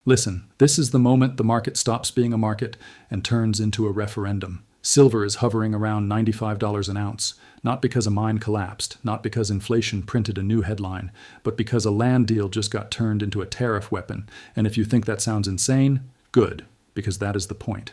Listen, this is the moment the market stops being a market and turns into a referendum. Silver is hovering around $95 an ounce, not because a mine collapsed, not because inflation printed a new headline, but because a land deal just got turned into a tariff weapon. And if you think that sounds insane, good, because that is the point.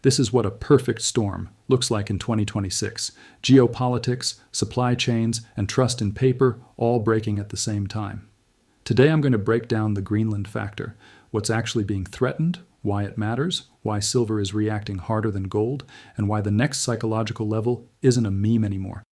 This is what a perfect storm looks like in 2026. Geopolitics, supply chains, and trust in paper all breaking at the same time. Today I'm going to break down the Greenland Factor, what's actually being threatened, why it matters, why silver is reacting harder than gold, and why the next psychological level isn't a meme anymore.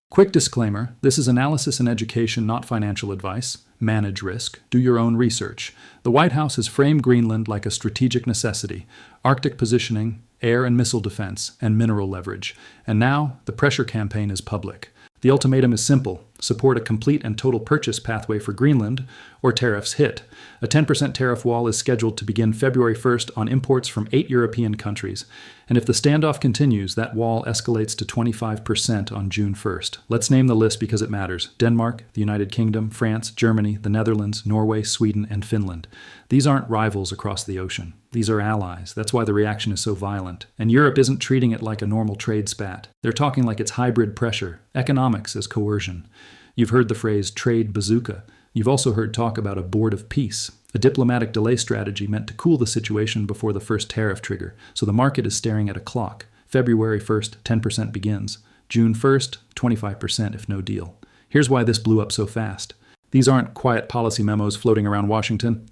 Quick disclaimer, this is analysis and education, not financial advice. Manage risk. Do your own research. The White House has framed Greenland like a strategic necessity: Arctic positioning, air and missile defense, and mineral leverage. And now, the pressure campaign is public. The ultimatum is simple: support a complete and total purchase pathway for Greenland, or tariffs hit. A 10% tariff wall is scheduled to begin February 1st on imports from 8 European countries. And if the standoff continues, that wall escalates to 25% on June 1st. Let's name the list because it matters: Denmark, the United Kingdom, France, Germany, the Netherlands, Norway, Sweden, and Finland. These aren't rivals across the ocean. These are allies. That's why the reaction is so violent. And Europe isn't treating it like a normal trade spat. They're talking like it's hybrid pressure, economics as coercion. You've heard the phrase trade bazooka. You've also heard talk about a board of peace, a diplomatic delay strategy meant to cool the situation before the first tariff trigger. So the market is staring at a clock. February 1st, 10% begins. June 1st, 25% if no deal. Here's why this blew up so fast. These aren't quiet policy memos floating around Washington.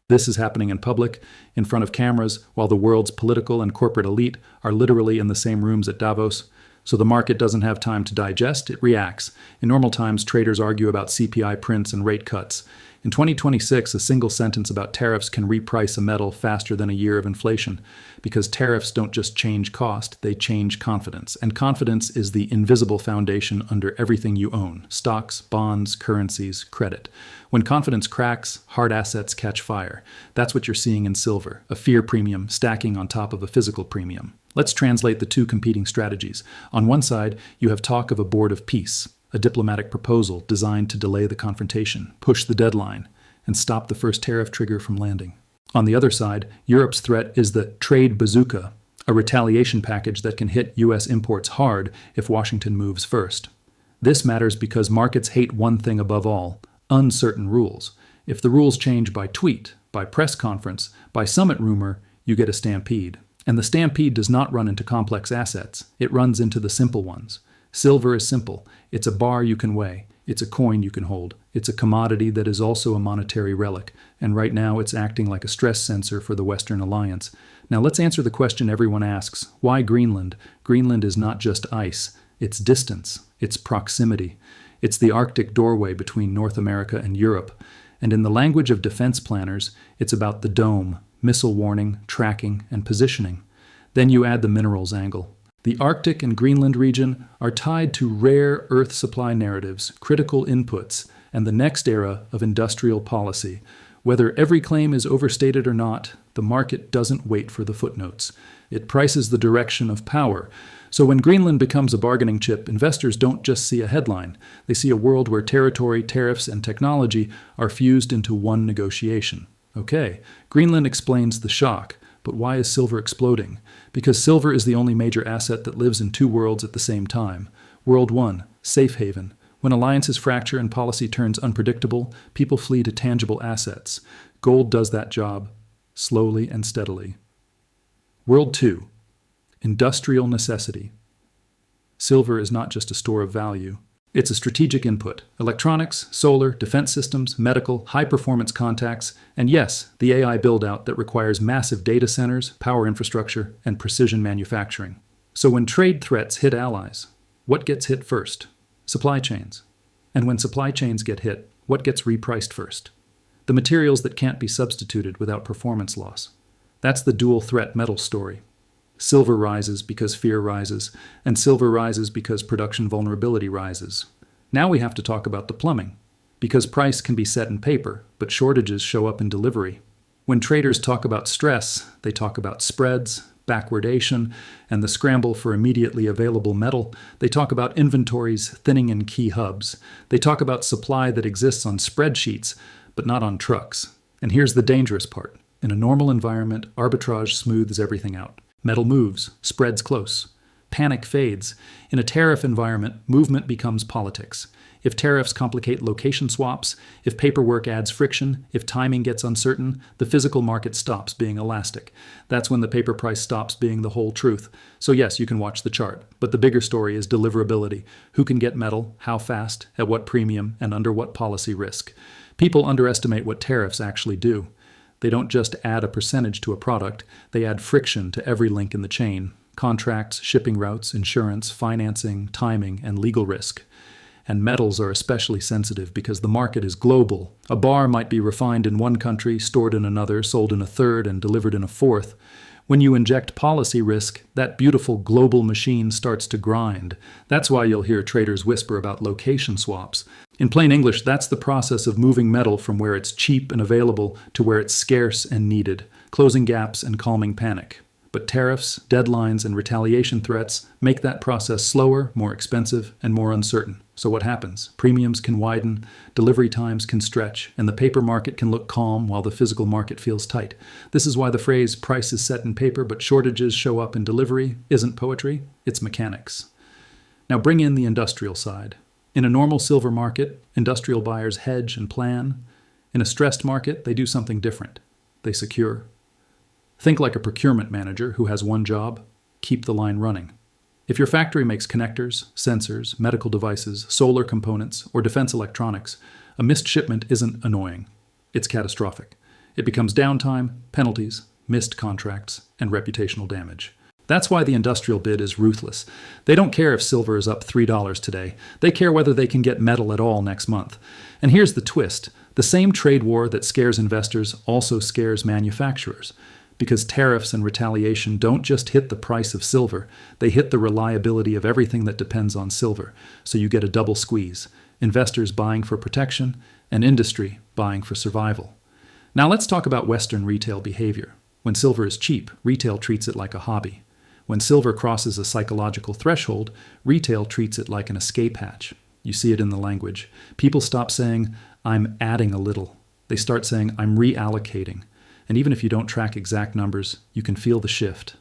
This is happening in public, in front of cameras, while the world's political and corporate elite are literally in the same rooms at Davos. So the market doesn't have time to digest, it reacts. In normal times, traders argue about CPI prints and rate cuts. In 2026, a single sentence about tariffs can reprice a metal faster than a year of inflation, because tariffs don't just change cost, they change confidence. And confidence is the invisible foundation under everything you own: stocks, bonds, currencies, credit. When confidence cracks, hard assets catch fire. That's what you're seeing in silver, a fear premium stacking on top of a physical premium. Let's translate the two competing strategies. On one side, you have talk of a board of peace, a diplomatic proposal designed to delay the confrontation, push the deadline, and stop the first tariff trigger from landing. On the other side, Europe's threat is the trade bazooka, a retaliation package that can hit U.S. imports hard if Washington moves first. This matters because markets hate one thing above all: uncertain rules. If the rules change by tweet, by press conference, by summit rumor, you get a stampede. And the stampede does not run into complex assets. It runs into the simple ones. Silver is simple. It's a bar you can weigh. It's a coin you can hold. It's a commodity that is also a monetary relic. And right now it's acting like a stress sensor for the Western alliance. Now let's answer the question everyone asks. Why Greenland? Greenland is not just ice. It's distance. It's proximity. It's the Arctic doorway between North America and Europe. And in the language of defense planners, it's about the dome: missile warning, tracking, and positioning. Then you add the minerals angle. The Arctic and Greenland region are tied to rare Earth supply narratives, critical inputs, and the next era of industrial policy. Whether every claim is overstated or not, the market doesn't wait for the footnotes. It prices the direction of power. So when Greenland becomes a bargaining chip, investors don't just see a headline. They see a world where territory, tariffs, and technology are fused into one negotiation. Okay, Greenland explains the shock, but why is silver exploding? Because silver is the only major asset that lives in two worlds at the same time. World 1, safe haven. When alliances fracture and policy turns unpredictable, people flee to tangible assets. Gold does that job, slowly and steadily. World 2, industrial necessity. Silver is not just a store of value. It's a strategic input: electronics, solar, defense systems, medical, high-performance contacts, and yes, the AI build-out that requires massive data centers, power infrastructure, and precision manufacturing. So when trade threats hit allies, what gets hit first? Supply chains. And when supply chains get hit, what gets repriced first? The materials that can't be substituted without performance loss. That's the dual threat metal story. Silver rises because fear rises, and silver rises because production vulnerability rises. Now we have to talk about the plumbing, because price can be set in paper, but shortages show up in delivery. When traders talk about stress, they talk about spreads, backwardation, and the scramble for immediately available metal. They talk about inventories thinning in key hubs. They talk about supply that exists on spreadsheets, but not on trucks. And here's the dangerous part. In a normal environment, arbitrage smooths everything out. Metal moves, spreads close. Panic fades. In a tariff environment, movement becomes politics. If tariffs complicate location swaps, if paperwork adds friction, if timing gets uncertain, the physical market stops being elastic. That's when the paper price stops being the whole truth. So yes, you can watch the chart, but the bigger story is deliverability. Who can get metal, how fast, at what premium, and under what policy risk? People underestimate what tariffs actually do. They don't just add a percentage to a product, they add friction to every link in the chain. Contracts, shipping routes, insurance, financing, timing, and legal risk. And metals are especially sensitive because the market is global. A bar might be refined in one country, stored in another, sold in a third, and delivered in a fourth. When you inject policy risk, that beautiful global machine starts to grind. That's why you'll hear traders whisper about location swaps. In plain English, that's the process of moving metal from where it's cheap and available to where it's scarce and needed, closing gaps and calming panic. But tariffs, deadlines, and retaliation threats make that process slower, more expensive, and more uncertain. So what happens? Premiums can widen, delivery times can stretch, and the paper market can look calm while the physical market feels tight. This is why the phrase "price is set in paper but shortages show up in delivery" isn't poetry, it's mechanics. Now bring in the industrial side. In a normal silver market, industrial buyers hedge and plan. In a stressed market, they do something different. They secure. Think like a procurement manager who has one job: keep the line running. If your factory makes connectors, sensors, medical devices, solar components, or defense electronics, a missed shipment isn't annoying. It's catastrophic. It becomes downtime, penalties, missed contracts, and reputational damage. That's why the industrial bid is ruthless. They don't care if silver is up $3 today. They care whether they can get metal at all next month. And here's the twist. The same trade war that scares investors also scares manufacturers. Because tariffs and retaliation don't just hit the price of silver, they hit the reliability of everything that depends on silver. So you get a double squeeze. Investors buying for protection, and industry buying for survival. Now let's talk about Western retail behavior. When silver is cheap, retail treats it like a hobby. When silver crosses a psychological threshold, retail treats it like an escape hatch. You see it in the language. People stop saying, "I'm adding a little." They start saying, "I'm reallocating." And even if you don't track exact numbers, you can feel the shift.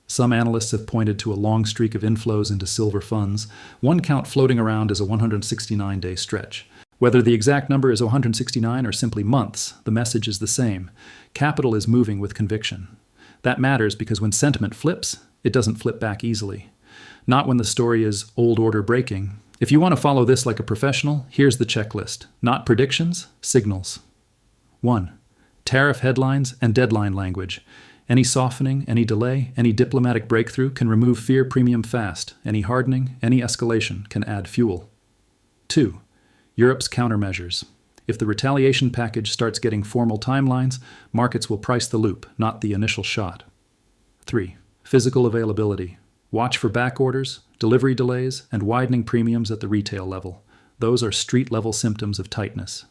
Some analysts have pointed to a long streak of inflows into silver funds. One count floating around is a 169-day stretch. Whether the exact number is 169 or simply months, the message is the same. Capital is moving with conviction. That matters because when sentiment flips, it doesn't flip back easily. Not when the story is old order breaking. If you want to follow this like a professional, here's the checklist. Not predictions, signals. 1. Tariff headlines and deadline language. Any softening, any delay, any diplomatic breakthrough can remove fear premium fast. Any hardening, any escalation can add fuel. 2. Europe's countermeasures. If the retaliation package starts getting formal timelines, markets will price the loop, not the initial shot. 3. Physical availability. Watch for back orders, delivery delays, and widening premiums at the retail level. Those are street-level symptoms of tightness.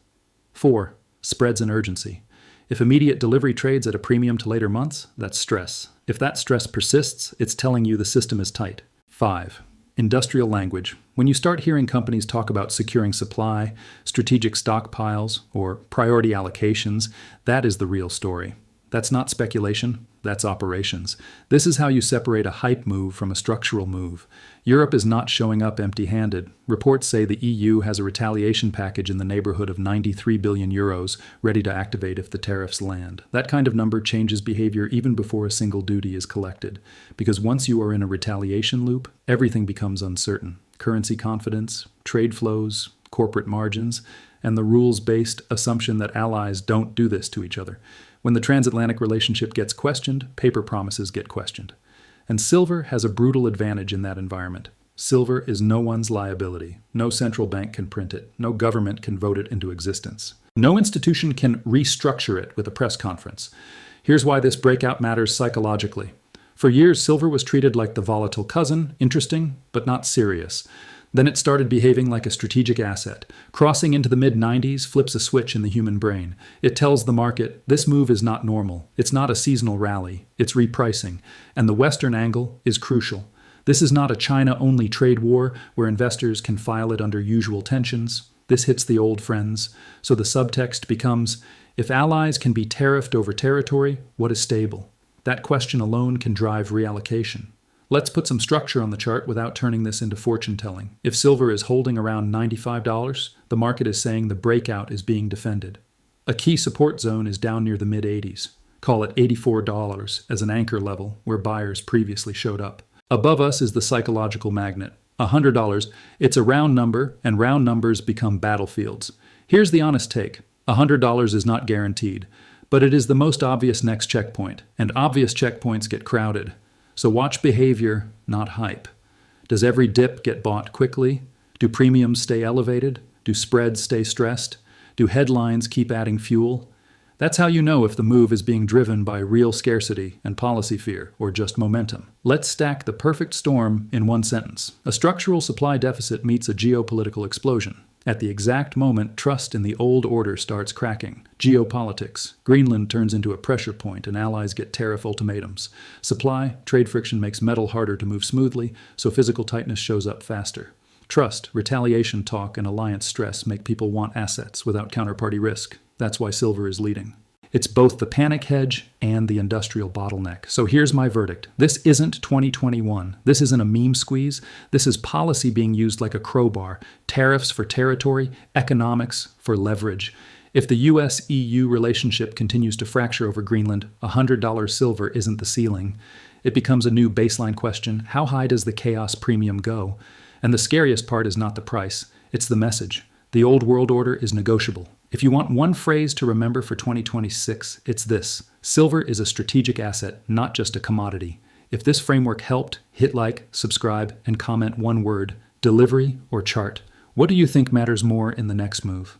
4. Spreads and urgency. If immediate delivery trades at a premium to later months, that's stress. If that stress persists, it's telling you the system is tight. 5. Industrial language. When you start hearing companies talk about securing supply, strategic stockpiles, or priority allocations, that is the real story. That's not speculation, that's operations. This is how you separate a hype move from a structural move. Europe is not showing up empty-handed. Reports say the EU has a retaliation package in the neighborhood of 93 billion euros ready to activate if the tariffs land. That kind of number changes behavior even before a single duty is collected. Because once you are in a retaliation loop, everything becomes uncertain. Currency confidence, trade flows, corporate margins, and the rules-based assumption that allies don't do this to each other. When the transatlantic relationship gets questioned, paper promises get questioned. And silver has a brutal advantage in that environment. Silver is no one's liability. No central bank can print it. No government can vote it into existence. No institution can restructure it with a press conference. Here's why this breakout matters psychologically. For years, silver was treated like the volatile cousin, interesting, but not serious. Then it started behaving like a strategic asset. Crossing into the mid-90s flips a switch in the human brain. It tells the market, this move is not normal. It's not a seasonal rally. It's repricing. And the Western angle is crucial. This is not a China-only trade war where investors can file it under usual tensions. This hits the old friends. So the subtext becomes, If allies can be tariffed over territory, what is stable? That question alone can drive reallocation. Let's put some structure on the chart without turning this into fortune-telling. If silver is holding around $95, the market is saying the breakout is being defended. A key support zone is down near the mid-80s. Call it $84 as an anchor level where buyers previously showed up. Above us is the psychological magnet. $100, it's a round number, and round numbers become battlefields. Here's the honest take. $100 is not guaranteed, but it is the most obvious next checkpoint, and obvious checkpoints get crowded. So watch behavior, not hype. Does every dip get bought quickly? Do premiums stay elevated? Do spreads stay stressed? Do headlines keep adding fuel? That's how you know if the move is being driven by real scarcity and policy fear, or just momentum. Let's stack the perfect storm in one sentence. A structural supply deficit meets a geopolitical explosion. At the exact moment trust in the old order starts cracking. Geopolitics. Greenland turns into a pressure point and allies get tariff ultimatums. Supply, trade friction makes metal harder to move smoothly, so physical tightness shows up faster. Trust, retaliation talk, and alliance stress make people want assets without counterparty risk. That's why silver is leading. It's both the panic hedge and the industrial bottleneck. So here's my verdict. This isn't 2021. This isn't a meme squeeze. This is policy being used like a crowbar. Tariffs for territory, economics for leverage. If the US-EU relationship continues to fracture over Greenland, $100 silver isn't the ceiling. It becomes a new baseline question. How high does the chaos premium go? And the scariest part is not the price. It's the message. The old world order is negotiable. If you want one phrase to remember for 2026, it's this. Silver is a strategic asset, not just a commodity. If this framework helped, hit like, subscribe, and comment one word, delivery or chart. What do you think matters more in the next move?